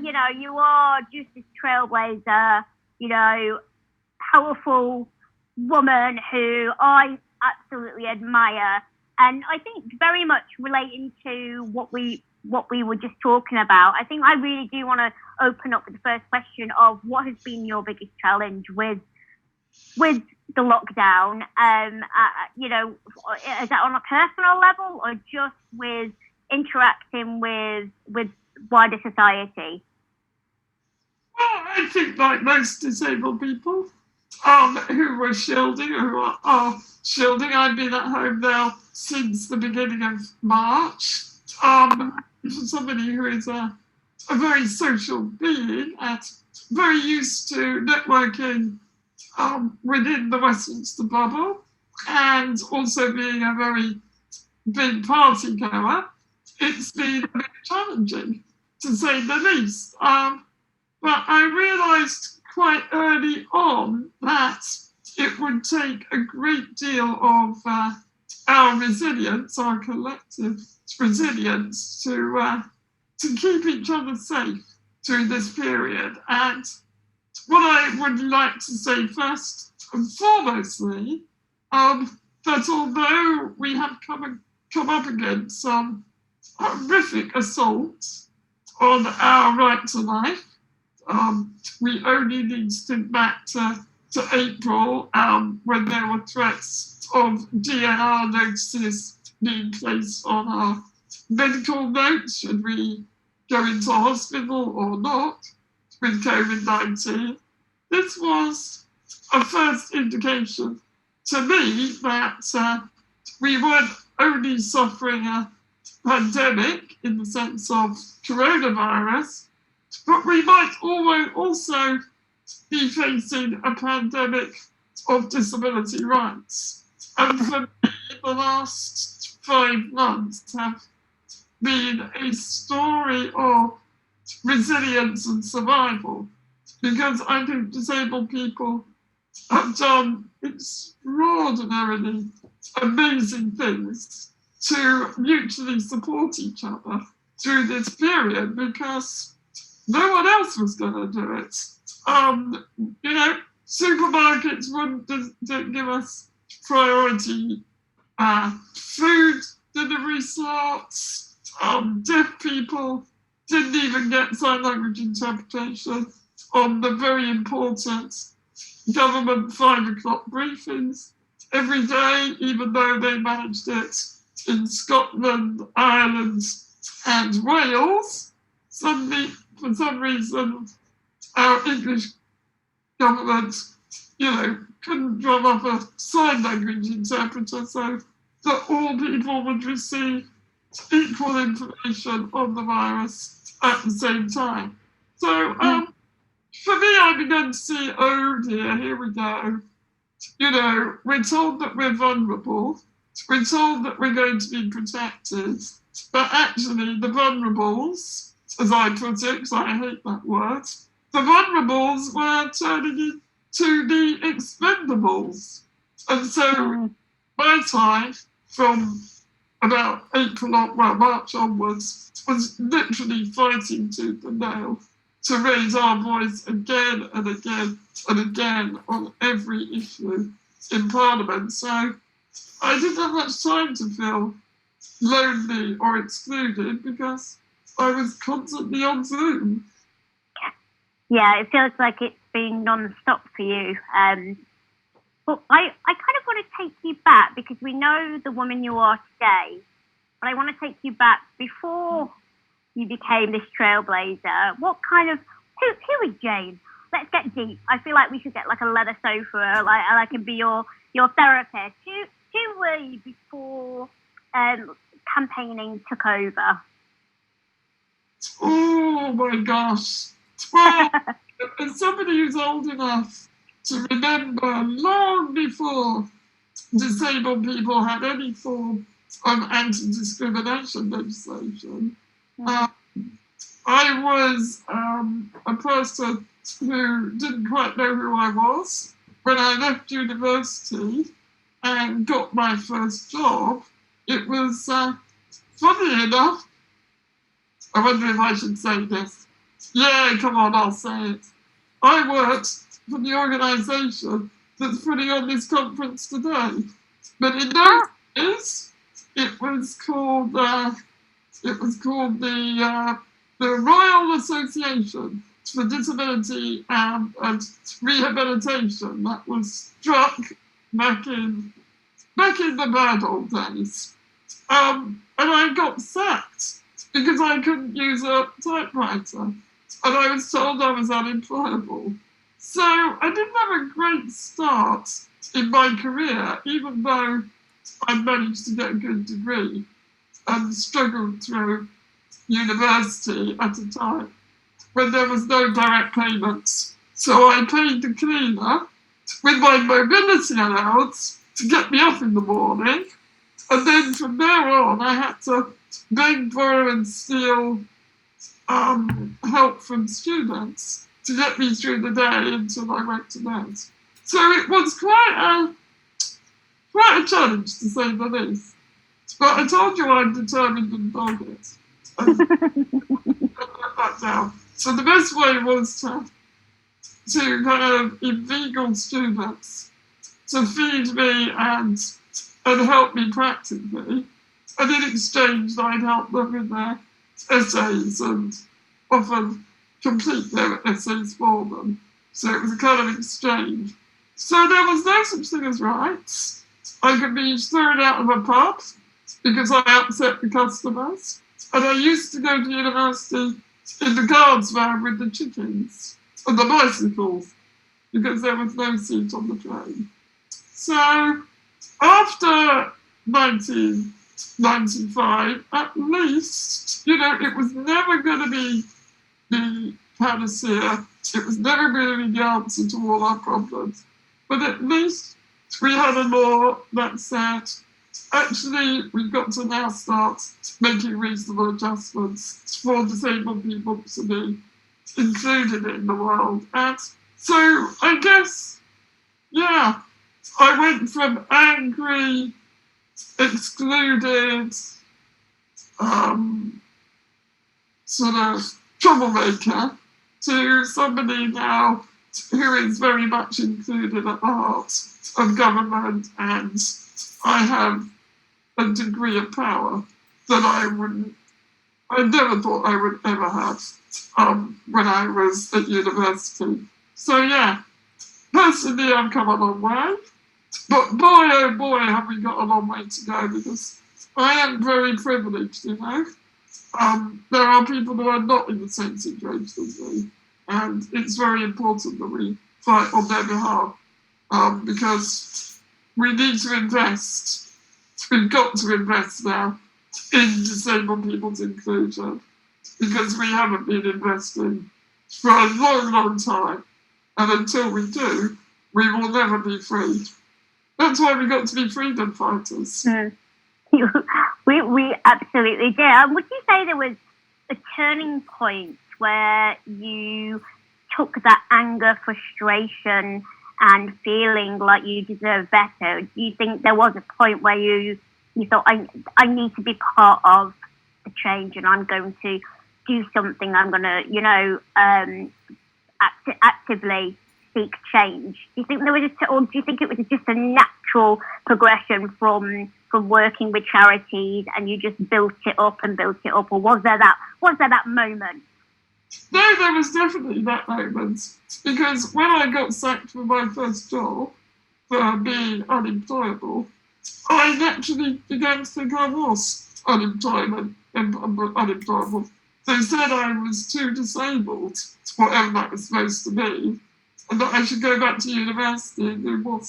you are just this trailblazer, powerful woman who I absolutely admire. And I think very much relating to what we were just talking about, I think I really do want to open up with the first question of what has been your biggest challenge with the lockdown? Is that on a personal level or just with interacting with wider society? Well, I think like most disabled people who were shielding, who are shielding, I've been at home now since the beginning of March. For somebody who is a very social being and very used to networking within the Westminster bubble, and also being a very big party goer, it's been a bit challenging, to say the least. But I realised quite early on that it would take a great deal of our resilience, our collective resilience, to keep each other safe through this period. And what I would like to say first and foremostly, that although we have come up against some horrific assaults on our right to life, we only need to think back to April, when there were threats of DNR notices being placed on our medical notes, should we go into hospital or not, with COVID-19. This was a first indication to me that we weren't only suffering a pandemic in the sense of coronavirus, but we might also be facing a pandemic of disability rights. And for me, the last 5 months have been a story of resilience and survival, because I think disabled people have done extraordinarily amazing things to mutually support each other through this period, because no one else was going to do it. Supermarkets didn't give us priority food delivery slots. Deaf people didn't even get sign language interpretation on the very important government 5 o'clock briefings every day, even though they managed it in Scotland, Ireland, and Wales. Suddenly, for some reason, our English government, couldn't drum up a sign language interpreter so that all people would receive equal information on the virus at the same time. So, for me, I began to see, oh dear, here we go. We're told that we're vulnerable. We're told that we're going to be protected. But actually, the vulnerables, as I put it, because I hate that word, the vulnerables were turning into the expendables. And so my time from about March onwards, was literally fighting tooth and nail to raise our voice again and again and again on every issue in Parliament. So I didn't have much time to feel lonely or excluded because I was constantly on Zoom. Yeah, it feels like it's been non-stop for you. But I kind of want to take you back because we know the woman you are today, but I want to take you back before you became this trailblazer. What kind of, who is Jane? Let's get deep. I feel like we should get like a leather sofa, like I can be your therapist. Who were you before campaigning took over? Oh my gosh. Well, as somebody who's old enough to remember long before disabled people had any form of anti-discrimination legislation, I was a person who didn't quite know who I was. When I left university and got my first job, it was, funny enough, I wonder if I should say this, Yeah, come on, I'll say it. I worked for the organisation that's putting on this conference today. But in those days, it was called the Royal Association for Disability and Rehabilitation. That was struck back in the bad old days. And I got sacked because I couldn't use a typewriter. And I was told I was unemployable. So I didn't have a great start in my career, even though I managed to get a good degree and struggled through university at a time when there was no direct payments. So I paid the cleaner with my mobility allowance to get me up in the morning. And then from there on, I had to beg, borrow and steal help from students to get me through the day until I went to bed. So it was quite a challenge, to say the least. But I told you I'm determined and dogged. And let that down. So the best way was to kind of inveigle students to feed me and help me practically. And in exchange, I'd help them with their essays and often complete their essays for them. So it was a kind of exchange. So there was no such thing as rights. I could be thrown out of a pub because I upset the customers. And I used to go to university in the guards van with the chickens and the bicycles because there was no seat on the train. So after 1995, at least, it was never going to be the panacea. It was never going to be the answer to all our problems. But at least we had a law that said, actually, we've got to now start making reasonable adjustments for disabled people to be included in the world. And so I guess, yeah, I went from angry, excluded, sort of troublemaker to somebody now who is very much included at the heart of government, and I have a degree of power that I never thought I would ever have when I was at university. So yeah, personally I've come a long way, but boy oh boy have we got a long way to go, because I am very privileged, There are people who are not in the same situation as me, and it's very important that we fight on their behalf, because we need to invest. We've got to invest now in disabled people's inclusion, because we haven't been investing for a long, long time. And until we do, we will never be free. That's why we got to be freedom fighters. We absolutely did. Would you say there was a turning point where you took that anger, frustration, and feeling like you deserve better? Do you think there was a point where you thought, I need to be part of the change, and I'm going to do something, I'm going to, actively seek change? Do you think there was or do you think it was just a natural progression from working with charities, and you just built it up, or was there that moment? No, there was definitely that moment, because when I got sacked from my first job for being unemployable, I naturally began to think I was unemployable. They said I was too disabled, whatever that was supposed to be, and that I should go back to university and do more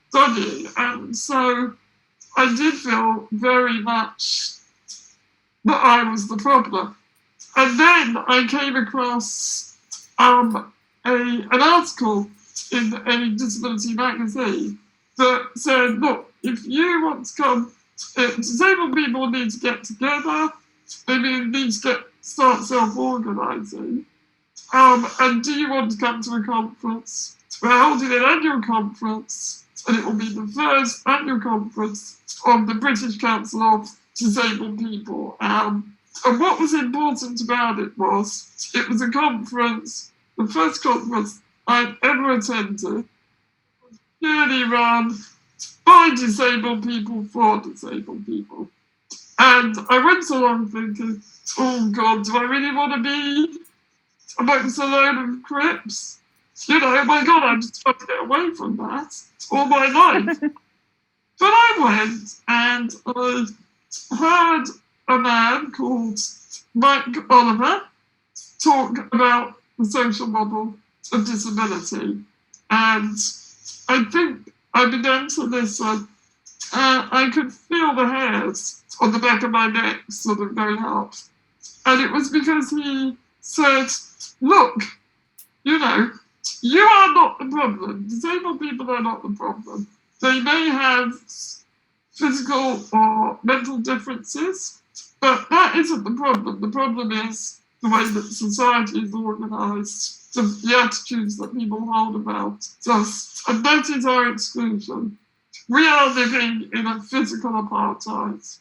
studying. And so I did feel very much that I was the problem. And then I came across an article in a disability magazine that said, look, if you want to come, disabled people need to get together, they need to start self-organising. And do you want to come to a conference? We're holding an annual conference, and it will be the first annual conference of the British Council of Disabled People. And what was important about it was a conference, the first conference I'd ever attended, purely run by disabled people for disabled people. And I went along thinking, oh God, do I really want to be amongst a load of crips? You know, my God, I just want to get away from that all my life. But I went and I heard a man called Mike Oliver talk about the social model of disability. And I think I began to listen. I could feel the hairs on the back of my neck sort of going up. And it was because he said, look, you know, you are not the problem. Disabled people are not the problem. They may have physical or mental differences, but that isn't the problem. The problem is the way that society is organised, the attitudes that people hold about us, and that is our exclusion. We are living in a physical apartheid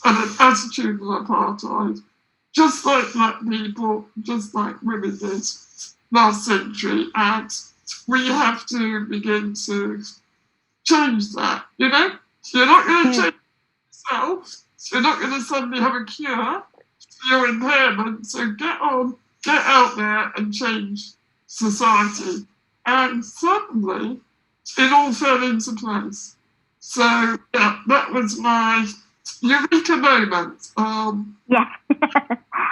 and an attitudinal apartheid, just like black people, just like women did last century, and we have to begin to change that, you know? You're not going to change yourself, you're not going to suddenly have a cure for your impairment, so get on, get out there and change society. And suddenly, it all fell into place. So, yeah, that was my eureka moment. Yes,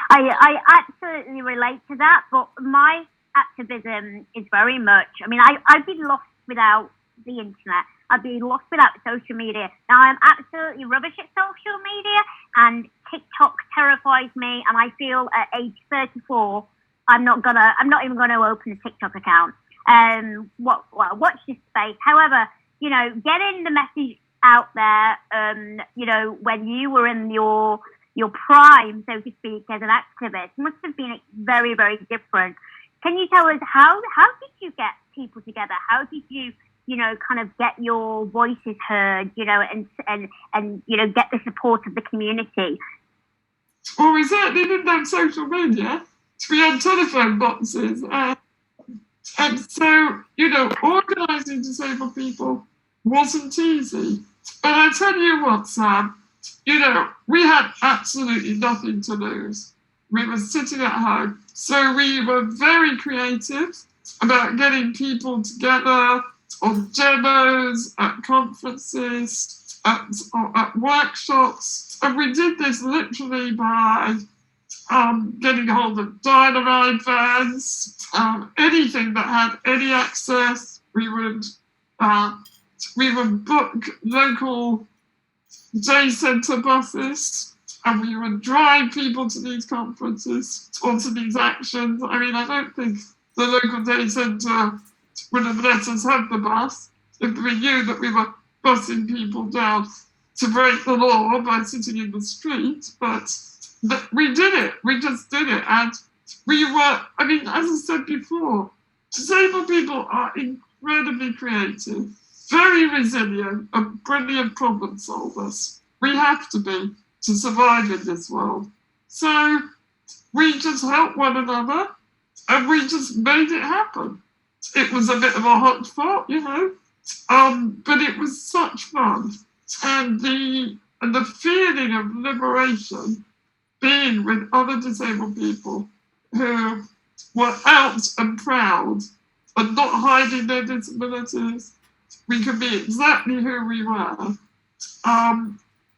I absolutely relate to that, but my activism is very much, I mean, I'd be lost without the internet. I'd be lost without social media. Now, I'm absolutely rubbish at social media, and TikTok terrifies me, and I feel at age 34, I'm not even gonna open a TikTok account. Watch this space. However, you know, getting the message out there, you know, when you were in your prime, so to speak, as an activist, must have been very, very different. Can you tell us how did you get people together? How did you, you know, kind of get your voices heard, you know, and you know, get the support of the community? Well, we certainly didn't have social media. We had telephone boxes. And so, you know, organising disabled people wasn't easy. But I tell you what, Sam, you know, we had absolutely nothing to lose. We were sitting at home. So we were very creative about getting people together on demos, at conferences, at workshops. And we did this literally by getting hold of dynamite vans, anything that had any access. We would book local day centre buses, and we would drive people to these conferences or to these actions. I mean, I don't think the local day centre would have let us have the bus if we knew that we were busing people down to break the law by sitting in the street, but we did it. We just did it. And we were, I mean, as I said before, disabled people are incredibly creative, very resilient, and brilliant problem solvers. We have to be to survive in this world. So we just helped one another and we just made it happen. It was a bit of a hot spot, you know, but it was such fun. And the feeling of liberation, being with other disabled people who were out and proud and not hiding their disabilities, we could be exactly who we were,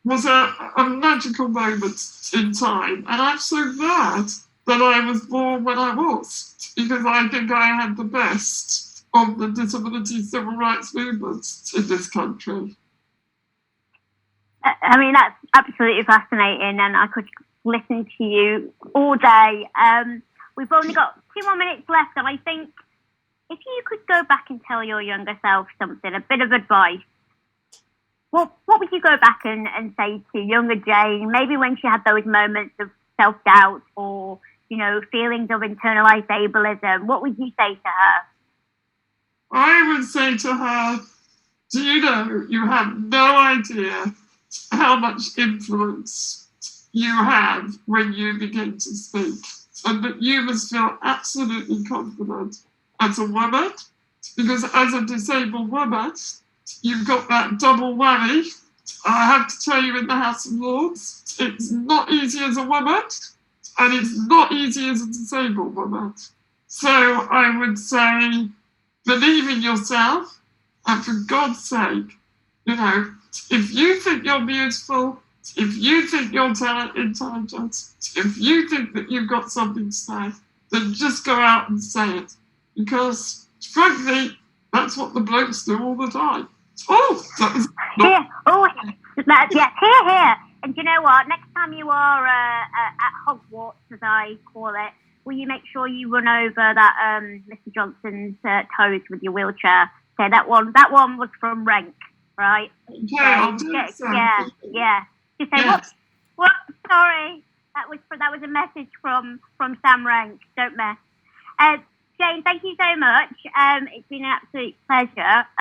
was a magical moment in time. And I'm so glad that I was born when I was, because I think I had the best of the disability civil rights movements in this country. I mean, that's absolutely fascinating, and I could listen to you all day. We've only got 2 more minutes left, and I think if you could go back and tell your younger self something, a bit of advice, what would you go back and say to younger Jane, maybe when she had those moments of self-doubt or, you know, feelings of internalized ableism? What would you say to her? I would say to her, do you know, you have no idea how much influence you have when you begin to speak. And that you must feel absolutely confident as a woman, because as a disabled woman, you've got that double worry. I have to tell you, in the House of Lords, it's not easy as a woman, and it's not easy as a disabled woman. So I would say, believe in yourself, and for God's sake, if you think you're beautiful, if you think you're intelligent, if you think that you've got something to say, then just go out and say it. Because, frankly, that's what the blokes do all the time. Oh, that was here. Oh, here. And you know what? Next time you are at Hogwarts, as I call it, will you make sure you run over that Mr. Johnson's toes with your wheelchair? Okay, that one was from Renke, right? yeah, so, yeah. Just say, yes. what? Sorry, that was a message from Sam Renke. Don't mess. Jane, thank you so much. It's been an absolute pleasure.